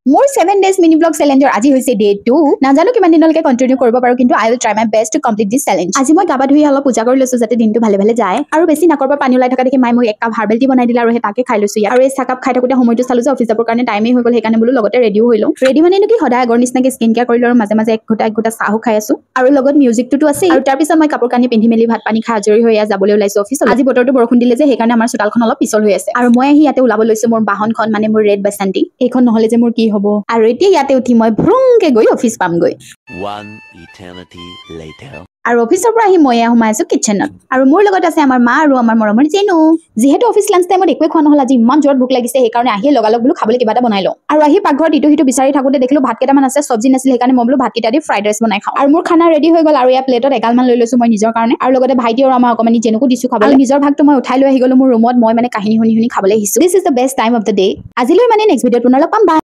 মোৰ 7 days mini vlog challenge আজি হৈছে day 2 নাজানো কিমান দিনলৈকে কন্টিনিউ কৰিব পাৰো কিন্তু I will try my best to complete this challenge আজি মই গাবা ধুই অলপ পূজা কৰি লৈছো যাতে দিনটো ভালে ভালে যায় আৰু বেছি নাকৰবা পানী ওলাই থকা দেখি মাই মোক এক কাপ হাৰ্বেল টি বনাই দিলা আৰু তাকে খাই লৈছো আৰু এই চাকাপ খাই থাকোতে সময়টো চালো যে অফিস যাবৰ কাৰণে টাইমে হৈ গল সেইকাৰণে বলো লগতে ৰেডিও হৈ লও ৰেডি মানে কি সদায় আগৰ নিচিনাকে স্কিন কেয়াৰ কৰিলো আৰু মাজে মাজে এক ঘটা চাহু খাই আছো আৰু লগত মিউজিকটো আছে আৰু তাৰ পিছত মই কাপোৰ কানি পিন্ধি মেলি ভাত পানী খাই আজৰি হৈ যাবলৈ ওলাইছো অফিসত আজি বতৰটো বৰষুণ দিলে যে সেইকাৰণে আমাৰ চোতালখন অলপ পিছল হৈ আছে আৰু মই আহি ইয়াতে ওলাব লৈছো মোৰ বাহনখন মানে মোৰ ৰেড বাসন্তী এইখন নহলে যে মোৰ কি হ'ব আৰু এতিয়া ইয়াতে উঠি মই ভ্ৰুংকে গৈ অফিস পামগৈ One eternity later. আৰু অফিসৰ পৰা আহি মই সোমাই আছো কিচেনত আৰু মোৰ লগত আছে আমাৰ মা আৰু আমাৰ মৰমৰ জেনু যেহেতু অফিস লাঞ্চ টাইমত একোৱে খোৱা নহল আজি ইমান জোৰত ভোক লাগিছে সেইকাৰণে আহি লগালগ বুলো খাবলৈ কিবা এটা বনাই লওঁ আৰু আহি পাকঘৰত ইটো হিটো বিচাৰি থাকোতে দেখিলো ভাত কেইটামান আছে সবজি নাছিল সেইকাৰণে মই বুলো ভাত কেইটা দি ফ্ৰাইড ৰাইচ বনাই খাওঁ আৰু মোৰ খানা ৰেডি হৈ গল আৰু ইয়া প্লেটত এগালমান লৈ লৈছো মই নিজৰ কাৰণে আৰু লগতে ভাইটি আৰু আমাৰ অকমানি জেনুকো দিছো খাবলৈ নিজৰ ভাগটো মই উঠাই লৈ আহি গলো মোৰ ৰুমত মই মানে কাহিনী শুনি খাবলৈ আহিছো this is the best time of the day আজিলৈ মানে নেক্সট ভিডিঅ'ত পুনৰ লগ পাম।